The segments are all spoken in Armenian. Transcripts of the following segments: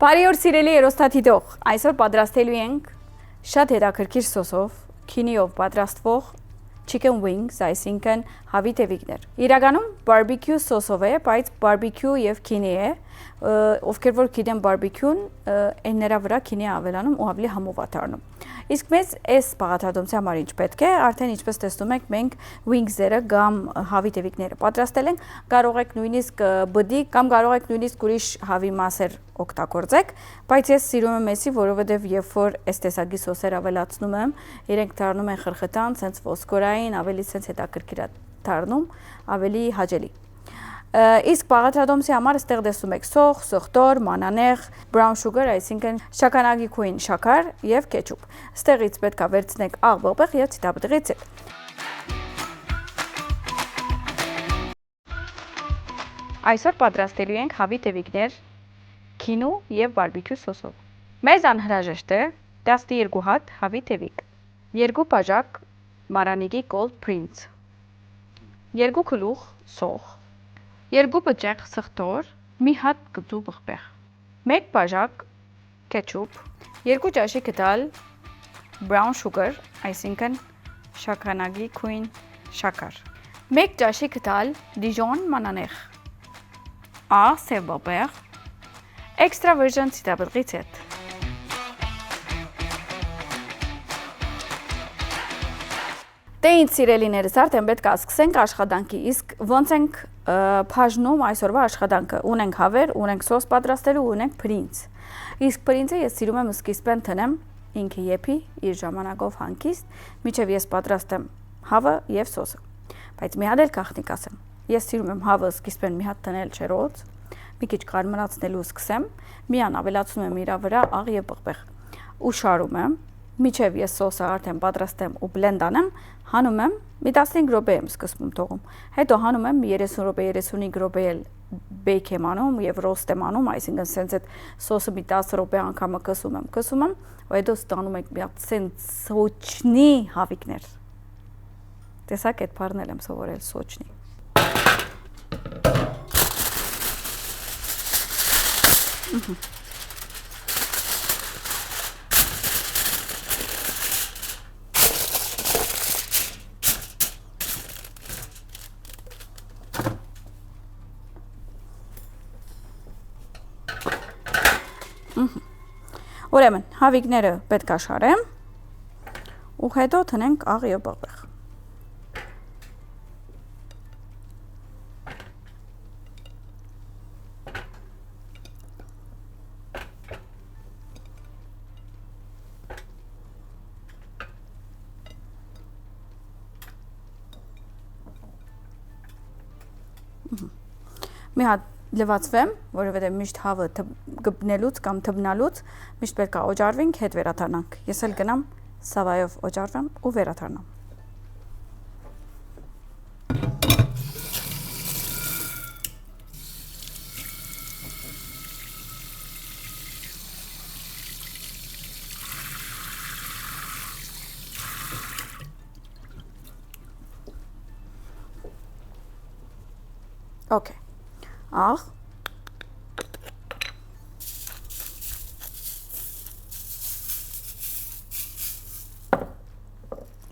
Բարի օր սիրելի երոստաթիտող, այսօր պատրաստելու ենք շատ հետաքրքիր սոսով, քինիով պատրաստվող chicken wings, այսինքն հավի տևիկներ։ Իրականում barbecue սոսով է, բայց barbecue եւ քինի է, ովքեր որ գիտեն barbecue-ն, այն նրա վրա քինի է ավելանում ու ավելի համով է դառնում։ Իսկ մեզ այս բաղադրատոմսի համար ինչ պետք է, արդեն ինչպես տեսնում եք, մենք wings-երը կամ հավի տևիկները պատրաստել ենք, կարող եք նույնիսկ բդի կամ կարող եք նույնիսկ ուրիշ հավի մասեր օգտագործեք, բայց ես սիրում եմ էսի, որովհետև երբ որ այս տեսակի սոսեր ավելացնում եմ, իրենք դառնում են խրխտան, սենց ոսկորային, ավելի սենց հետաքրքիր դառնում, ավելի հաճելի։ Իսկ բաղադրատոմսի համար ստեղ տեսնում եք սոխ, սոխտոր, մանանեխ, brown sugar, այսինքն շաքարագի քույն շաքար եւ կեչուպ։ Ստեղից պետք է վերցնեք աղ բողբեղ եւ ցիտապտղի ցել։ Այսօր պատրաստելու ենք հավի տևիկներ քինու եւ բարբեկյու սոսով։ Մեզ անհրաժեշտ է 12 հատ հավի տևիկ, 2 բաժակ Maranigi Cold Prince, 2 գլուխ սոխ, 2 բջեղ սխտոր, մի հատ կծու բղբեղ, 1 բաժակ կեչուպ, 2 ճաշի գդալ brown sugar, այսինքն շաքարագի քույն շաքար, 1 ճաշի գդալ Dijon մանանեխ, աղ սև բղբեղ, extra virgin ցիտապտղի ցետ։ Դե ինձ սիրելիներս արդեն պետք է սկսենք աշխատանքի, իսկ ոնց ենք բաժնում այսօրվա աշխատանքը, ունենք հավեր, ունենք սոս պատրաստելու, ունենք փրինց։ Իսկ փրինցը ես սիրում եմ սկիզբեն տնեմ, ինքը եփի իր ժամանակով հանգիստ, մինչև ես պատրաստեմ հավը եւ սոսը։ Բայց մի հատ էլ գաղտնիք ասեմ։ Ես սիրում եմ հավը սկիզբեն մի հատ տնել չերոց, մի քիչ կարմրացնելու սկսեմ, միան ավելացնում եմ իր վրա աղ եւ բղբեղ ու շարում եմ, մինչև ես սոսը արդեն պատրաստեմ ու բլենդ անեմ, հանում եմ, մի 15 րոպե եմ սկզբում թողում, հետո հանում եմ 30 րոպե, 35 րոպե էլ բեյք եմ անում եւ ռոստ եմ անում, այսինքն սենց այդ սոսը մի 10 րոպե անգամ կսում եմ, ու հետո ստանում եք մի հատ սենց սոճնի հավիկներ։ Տեսակ այդ բառն եմ սովորել սոճնի։ Ուրեմն, հավիկները պետք է շարեմ ու հետո տնենք աղ եւ բղբեղ։ Մի հատ լվացվեմ, որովհետև միշտ հավը գբնելուց կամ թբնալուց միշտ պետք է օջարվենք, հետ վերադառնանք։ Ես էլ գնամ սավայով օջարվեմ ու վերադառնամ։ Okay. Աղ,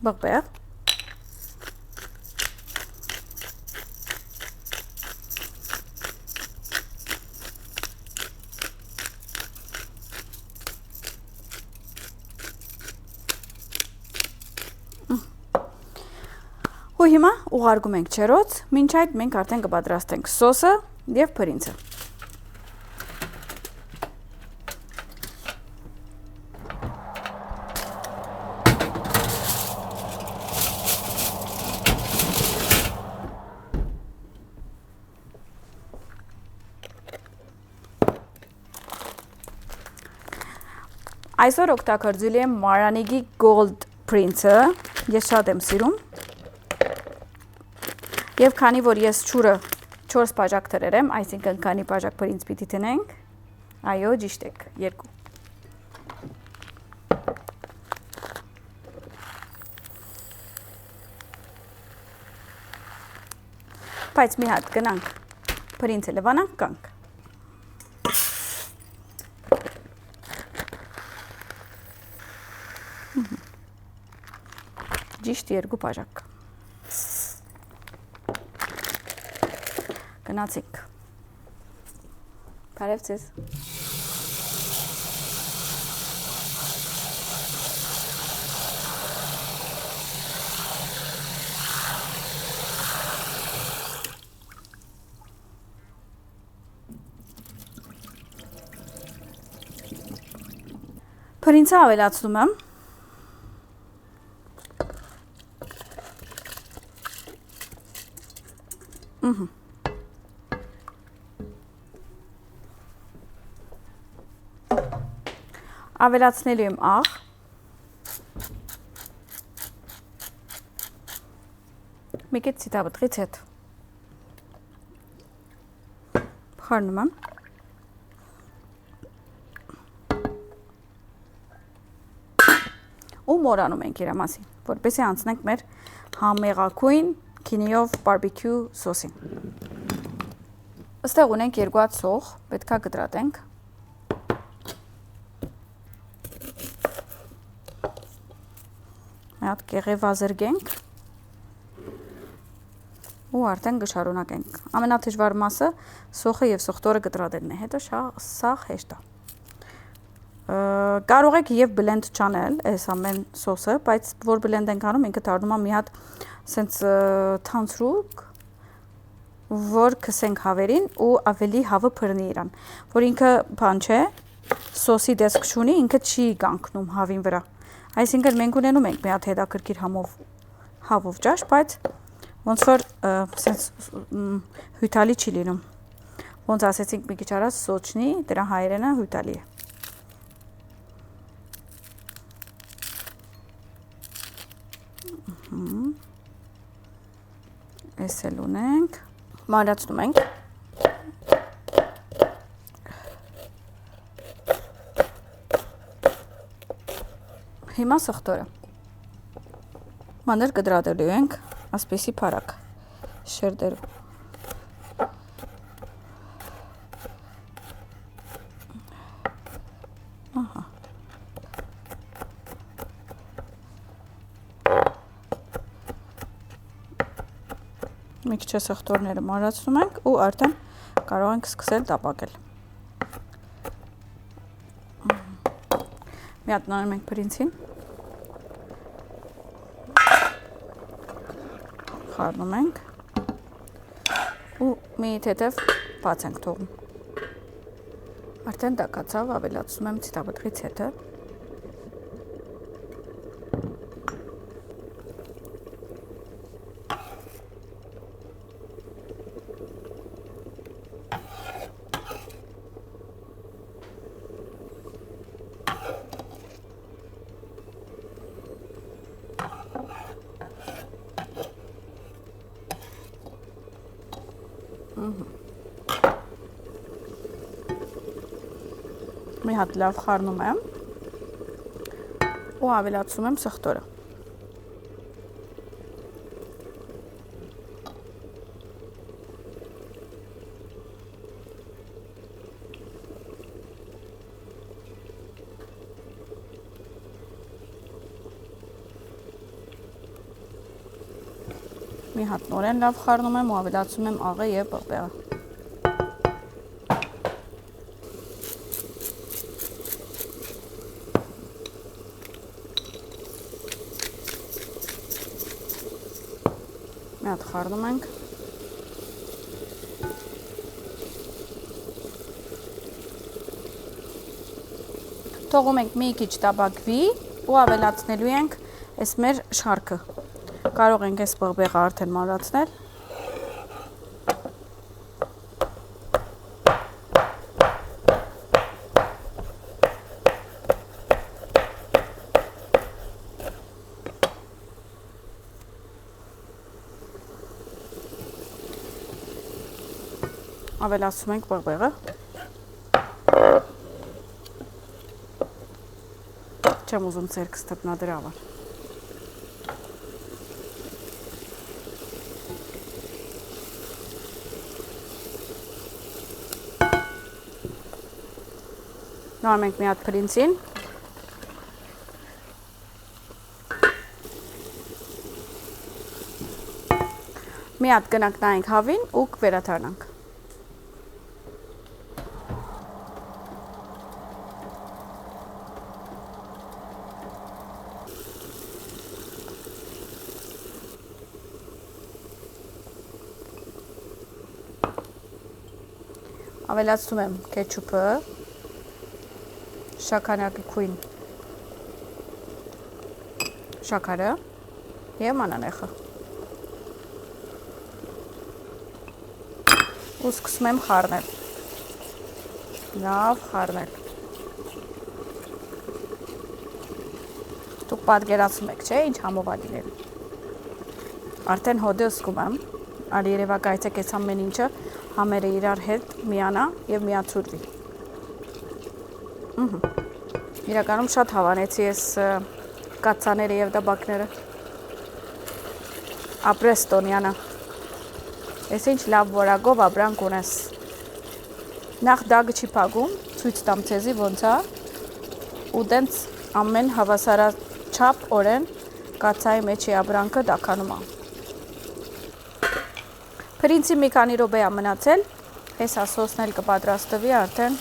բղբեղ, ու հիմա ուղարկում ենք չերոց, մինչ այդ մենք արդեն կպատրաստենք սոսը եւ փրինցը։ Այսօր օգտագործել եմ Maranigi Cold Prince-ը, ես շատ եմ սիրում։ Եվ քանի որ ես ջուրը 4 բաժակ դրել եմ, այսինքն քանի բաժակ փրինց պիտի տնենք, այո, ճիշտ եք, 2։ Բայց մի հատ գնանք, փրինցը լվանանք կանք։ Ճիշտ 2 բաժակ։ Գնացինք։ Բարև ձեզ։ Փրինցը ավելացնում եմ։ Ավելացնելու եմ աղ։ Մի կետ ցիտաբտղից հետ։ Խառնում եմ։ Ու մորանում ենք իր մասին, որպեսզի անցնենք մեր համեղակույն քինիով բարբեկյու սոսին։ Այստեղ ունենք 2 հատ սոխ, պետքա կտրատենք։ Մի հատ կեղևազրգենք ու արդեն կշարունակենք։ Ամենադժվար մասը սոխը եւ սոխտորը կտրատելն է, հետո սա հեշտ է։ Կարող եք եւ բլենդ չանել այս ամեն սոսը, բայց որ բլենդ ենք անում, ինքը դառնում է մի հատ սենց թանցրուկ, որ քսենք հավերին ու ավելի հավը բռնի իրան, որ ինքը բան չէ, սոսի դեսք չունի, ինքը չի կանգնում հավին վրա։ Այսինքն մենք ունենում ենք մի հատ հետաքրքիր հավով ճաշ, բայց ոնց որ սենց հյութալի չի լինում։ Ոնց ասեցինք մի քիչ առաջ, սոչնի, դրա հայերենը հյութալի է։ Այս էլ ունենք, մանրացնում ենք։ Հիմա սխտորը։ Մանր կտրատելու ենք, ասպեսի փարակ, շերտերով։ Ահա։ Մի քիչ սխտորները մանրացնում ենք ու արդեն կարող ենք սկսել տապակել։ Մի հատ նայում ենք փրինցին։ Խառնում ենք ու մի թեթև բաց ենք թողում։ Արդեն տակացավ, ավելացնում եմ ցիտաբտղից հետը։ Մի հատ լավ խառնում եմ ու ավելացնում եմ սխտորը։ Մի հատ նորեն լավ խառնում եմ ու ավելացնում եմ աղը եւ պղպեղը։ Մի հատ խառնում ենք։ Թողում ենք մի քիչ տապակվի ու ավելացնելու ենք այս մեր շարքը։ Կարող ենք այս պղպեղը արդեն մանրացնել։ Ավելացում ենք պղպեղը։ Չեմ ուզում ցերկս թփնա դրա համար։ Նայում ենք մի հատ փրինցին։ Մի հատ գնանք նայենք հավին ու կվերադառնանք։ Ավելացնում եմ կետչուպը, շաքարակի քույն շաքարը և մանանեխը։ Ու սկսում եմ խառնել։ Լավ խառնել։ Դուք պատկերացնում եք, չէ՞, ինչ համով ա լինելու։ Արդեն հոդը զգում եմ, արի երևա գայցեք այս ամեն ինչը համերը իրար հետ միանա և միացուրվի։ Իրականում շատ հավանեցի ես կացաները և դաբակները։ Ապրես Տոնյանա, ես ինչ լավ որագով ապրանք ունես։ Նախ դագը չի պագում, ցույց տամ ցեզի ոնց ա, ու դենց ամեն հավասարաչափ օրեն կացայի մեջի ապրանքը դականում ա։ Պրինցի մի քանի րոպե ա մնացել, հեսա սոսն էլ կպատրաստվի արդեն։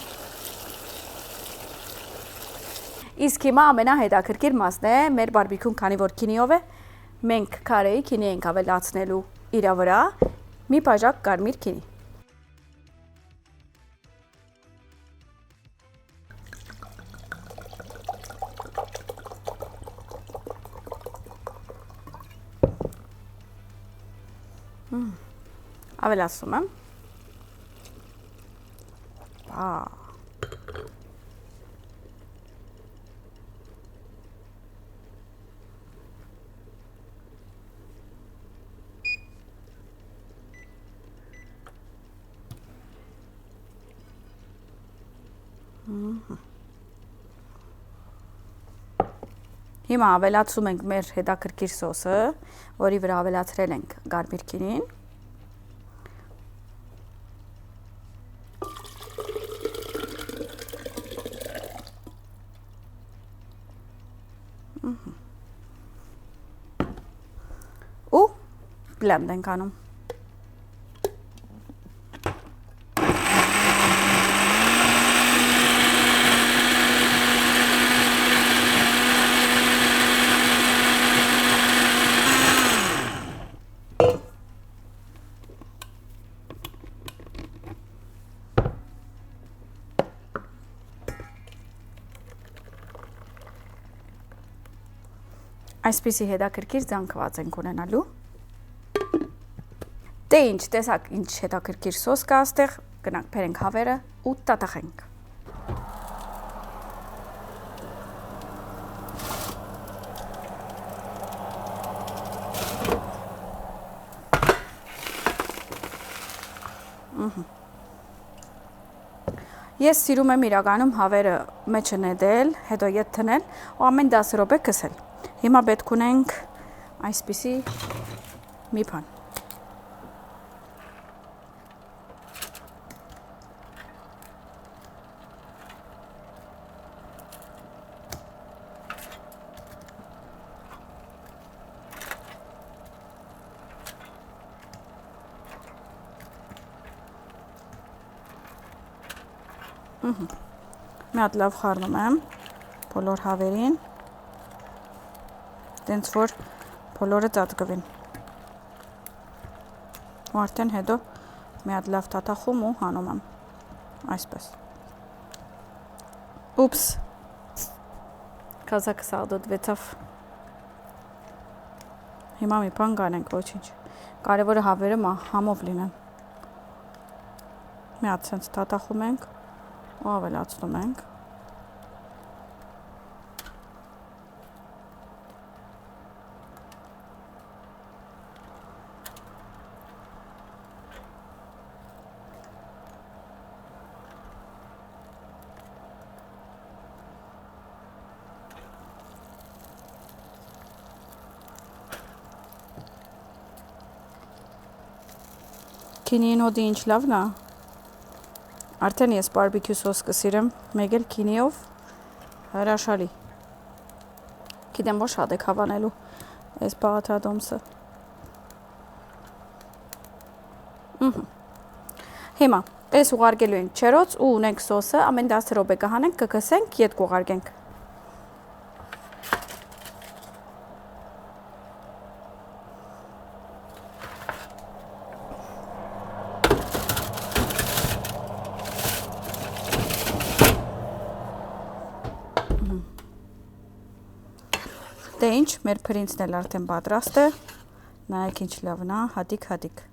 Իսկ հիմա ամենահետաքրքիր մասն է մեր բարբիկյուն, քանի որ քինիով է, մենք քարեի քինի ենք ավելացնելու իրա վրա, մի բաժակ կարմիր քինի։ Ավելացնում եմ։ Հիմա ավելացում ենք մեր հետաքրքիր սոսը, որի վրա ավելացրել ենք կարմիր քինին։ Ու բլենդ ենք անում։ Այսպիսի հետաքրքիր զանգված ենք ունենալու։ Դե ինչ, տեսակ ինչ հետաքրքիր սոս կա այստեղ, գնանք բերենք հավերը ու տատախենք։ Ես սիրում եմ իրականում հավերը մեջը նետել, հետո ետ թնել ու ամեն 10 րոպե կսել։ Հիմա պետք ունենք այսպիսի մի բան։ Մի հատ լավ խառնում եմ բոլոր հավերին, դենց որ բոլորը ծածկվին։ Ու արդեն հետո մի հատ լավ թաթախում ու հանում եմ, այսպես։ Ուպս, կազակը սաղդոդվեցավ։ Հիմա մի բան կանենք, ոչինչ։ Կարևորը հավերը համով լինեն։ Մի հատ սենց թաթախում ենք ու ավելացնում ենք։ Քինին հոդի ինչ լավն է։ Արդեն ես բարբիկյու սոս կսիրեմ, մեկ էլ քինիով հրաշալի։ Գիտեմ, որ շատ եք հավանելու այս բաղաթրադոմսը։ Հիմա այս ուղարկելու ենք չերոց ու ունենք սոսը, ամեն 10 րոպե կհանենք, կգսենք, ետ կուղարկենք։ Դե ինչ, մեր փրինցն էլ արդեն պատրաստ է, նայեք ինչ լավն է, հատիկ։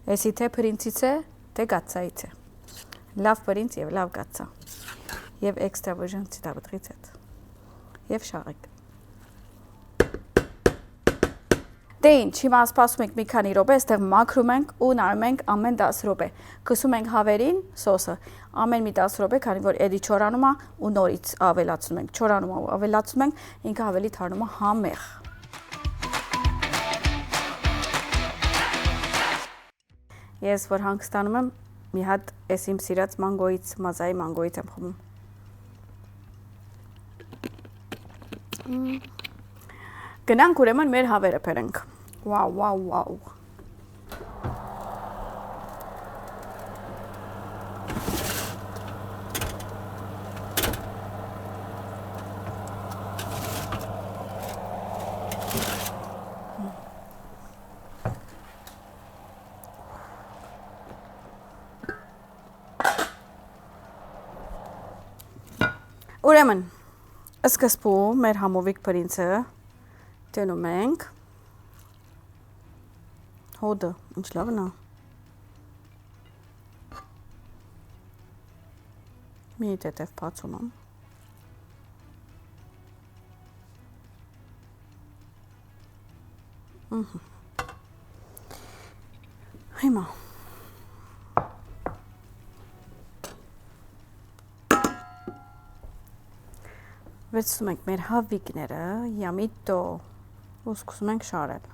Էսի թե փրինցից է, թե գացայից է։ Լավ փրինց եւ լավ գացա։ Եվ էքստրա վրժն ցիտաբտրից հետ։ Եվ շաղեք։ Դե ինչ, հիմա սպասում ենք մի քանի րոպե, այստեղ մաքրում ենք ու նայում ենք ամեն 10 րոպե։ Կսում ենք հավերին սոսը, ամեն մի 10 րոպե, քանի որ էլի չորանում է ու նորից ավելացնում ենք, չորանում ու ավելացնում ենք, ինքը ավելի թարնում է համեղ։ Ես որ հանգստանում եմ, մի հատ էս իմ սիրած մանգոյից, մազայի մանգոյից եմ խմում։ Գնանք ուրեմն մեր հավերը բերենք։ Վաու։ Ուրեմն, սկզբում մեր համովիկ փրինցը տենում ենք, հոդը, ինչ լավն է, մի տետև բացում եմ, հիմա, վերցնում ենք մեր հավիկները, յամիտո, ու սկսում ենք շարել։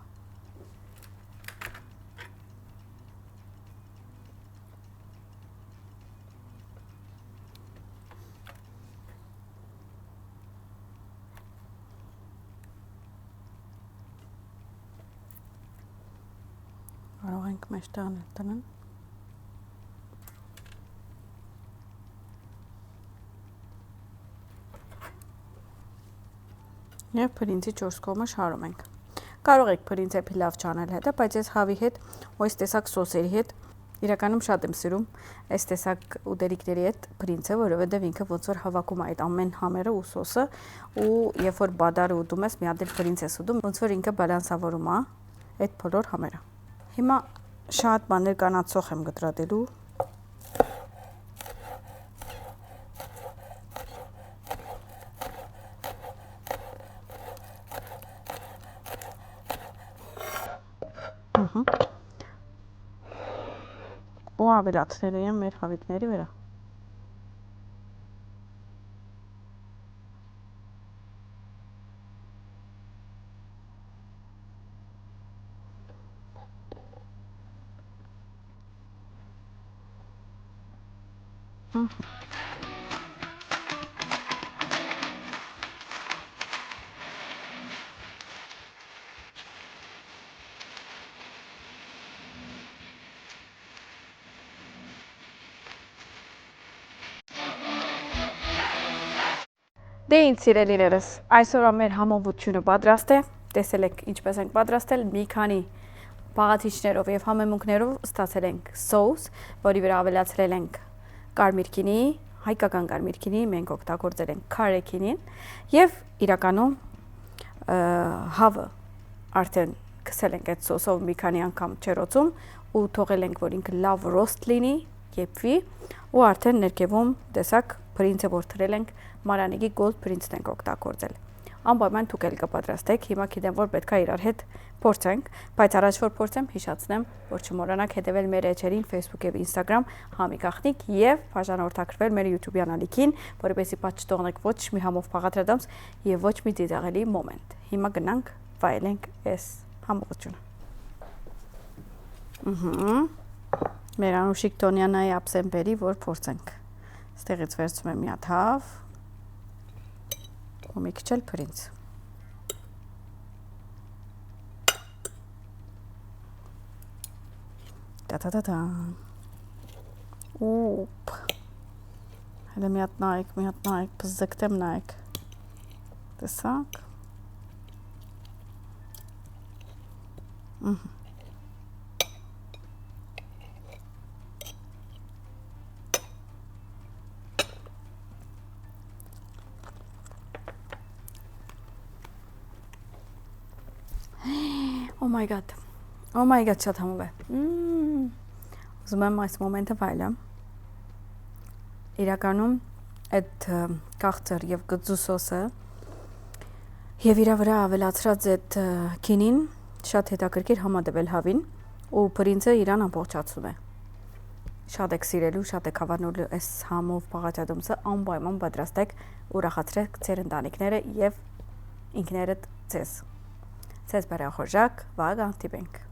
Կարող ենք մեջ տանել տնեն։ Եվ փրինցի 4 կողմը շարում ենք։ Կարող եք փրինցը փիլավ չանել հետը, բայց ես հավի հետ ու այս տեսակ սոսերի հետ իրականում շատ եմ սիրում այս տեսակ ուտելիքների հետ փրինցը, որովհետև ինքը ոնց որ հավաքում է այդ ամեն համերը ու սոսը, ու երբ որ բադարը ուտում ես, մի հատ էլ փրինց ես ուտում, ոնց որ ինքը բալանսավորում է այդ բոլոր համերը։ Հիմա շատ բաներ կանացող եմ գտրատելու։ Ու ավելացնելու եմ մեր հավիկների վրա։ Դե ինչ սիրելիներս, այսօրվա մեր համովությունը պատրաստ է, տեսել եք ինչպես ենք պատրաստել, մի քանի բաղաթիչներով և համեմունքներով ստացել ենք սոուս, որի վրա ավելացրել ենք կարմիր գինի, հայկական կարմիր գինի, մենք օգտագործել ենք քարե գինին և իրականում հավը արդեն քսել ենք այդ սոսով մի քանի անգամ չերոցում ու թողել ենք, որ ինքը լավ ռոստ լինի, եփվի ու արդեն ներքևում տեսակ փրինցը որ թրել ենք Maraniki Gold Prince-ն ենք օգտագործել։ Անպայման դուք էլ կպատրաստեք, հիմա գիտեմ, որ պետք է իրար հետ փորձենք, բայց առաջ որ փորձեմ, հիշացնեմ, որ չմոռանաք հետևել մեր էջերին Facebook եւ Instagram Համի Գախնիկ եւ բաժանորդագրվել մեր YouTube ալիքին, որովհետեւ պատճ չթողնեք ոչ մի համով փաղադրադամս եւ ոչ մի դիզաղելի մոմենտ։ Հիմա գնանք վայելենք այս համողությունը։ Մեր անուշիկ Տոնյանայի աբսեմբերի, որ փորձենք։ Ստեղից վերցում եմ մի հատ հավ ու մի քիչ էլ փրինց։ Տա-տա-տա-տա։ Ուպ։ Հələ մի հատ նայեք, բզկտեմ նայեք։ Տեսակ։ Oh my god, շատ համով է։ Ուզում եմ այս մոմենտը վայելեմ։ Իրականում այդ կաղցր եւ գծու սոսը եւ իրա վրա ավելացրած այդ քինին շատ հետաքրքիր համադվել հավին ու պրինցը իրան ամբողջացում է։ Շատ եք սիրելու, շատ եք հավանելու այս համով բաղաճադոմսը անպայման պատրաստեք, ուրախացրեք ձեր ընտանիքները եւ ինքներդ ձեզ։ Ձեզ բարեխորժակ, վաղ անտիպենք։